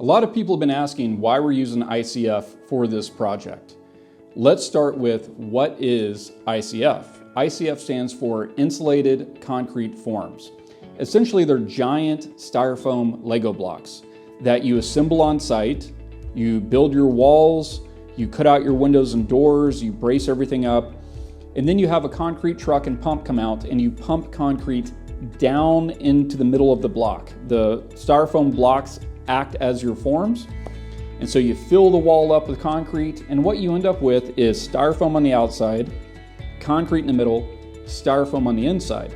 A lot of people have been asking why we're using ICF for this project. Let's start with what is ICF. ICF stands for Insulated Concrete Forms. Essentially, they're giant styrofoam Lego blocks that you assemble on site. You build your walls, you cut out your windows and doors, you brace everything up, and then you have a concrete truck and pump come out and you pump concrete down into the middle of the block. The styrofoam blocks act as your forms, and so you fill the wall up with concrete, and what you end up with is styrofoam on the outside, concrete in the middle, styrofoam on the inside.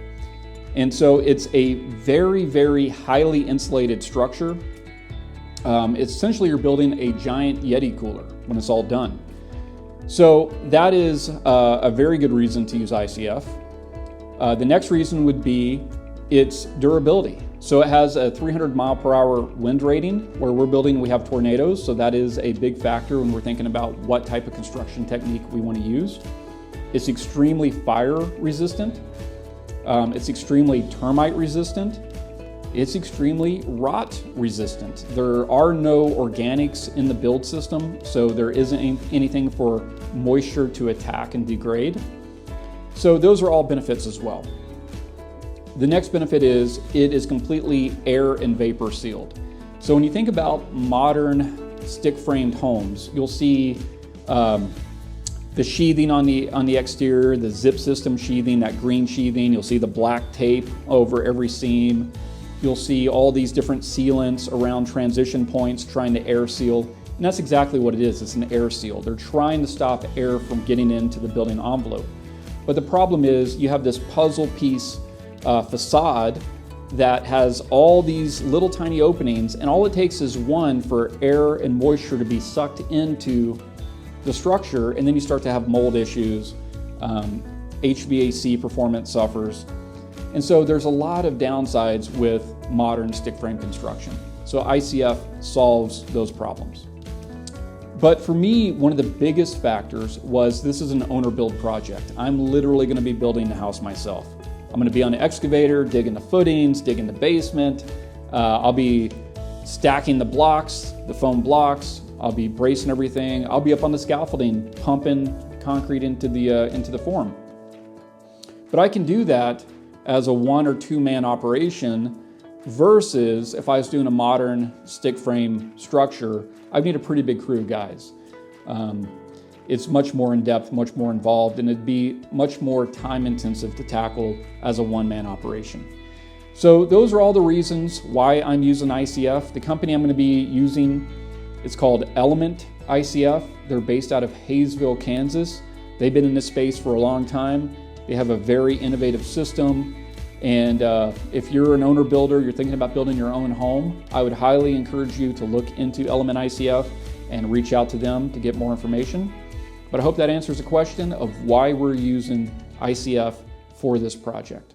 And so it's a very, very highly insulated structure. It's essentially you're building a giant Yeti cooler when it's all done. So that is a very good reason to use ICF. The next reason would be its durability. So it has a 300 mile per hour wind rating. Where we're building, we have tornadoes, so that is a big factor when we're thinking about what type of construction technique we want to use. It's extremely fire resistant. It's extremely termite resistant. It's extremely rot resistant. There are no organics in the build system, so there isn't anything for moisture to attack and degrade. So those are all benefits as well. The next benefit is it is completely air and vapor sealed. So when you think about modern stick-framed homes, you'll see the sheathing on the exterior, the zip system sheathing, that green sheathing. You'll see the black tape over every seam. You'll see all these different sealants around transition points trying to air seal. And that's exactly what it is. It's an air seal. They're trying to stop air from getting into the building envelope. But the problem is you have this puzzle piece facade that has all these little tiny openings, and all it takes is one for air and moisture to be sucked into the structure, and then you start to have mold issues, HVAC performance suffers. And so there's a lot of downsides with modern stick frame construction. So ICF solves those problems. But for me, one of the biggest factors was this is an owner build project. I'm literally going to be building the house myself. I'm going to be on the excavator, digging the footings, digging the basement. I'll be stacking the blocks, the foam blocks. I'll be bracing everything. I'll be up on the scaffolding, pumping concrete into the form. But I can do that as a 1 or 2 man operation versus if I was doing a modern stick frame structure, I'd need a pretty big crew of guys. It's much more in depth, much more involved, and it'd be much more time intensive to tackle as a 1 man operation. So those are all the reasons why I'm using ICF. The company I'm going to be using, it's called Element ICF. They're based out of Hayesville, Kansas. They've been in this space for a long time. They have a very innovative system. And if you're an owner builder, you're thinking about building your own home, I would highly encourage you to look into Element ICF and reach out to them to get more information. But I hope that answers the question of why we're using ICF for this project.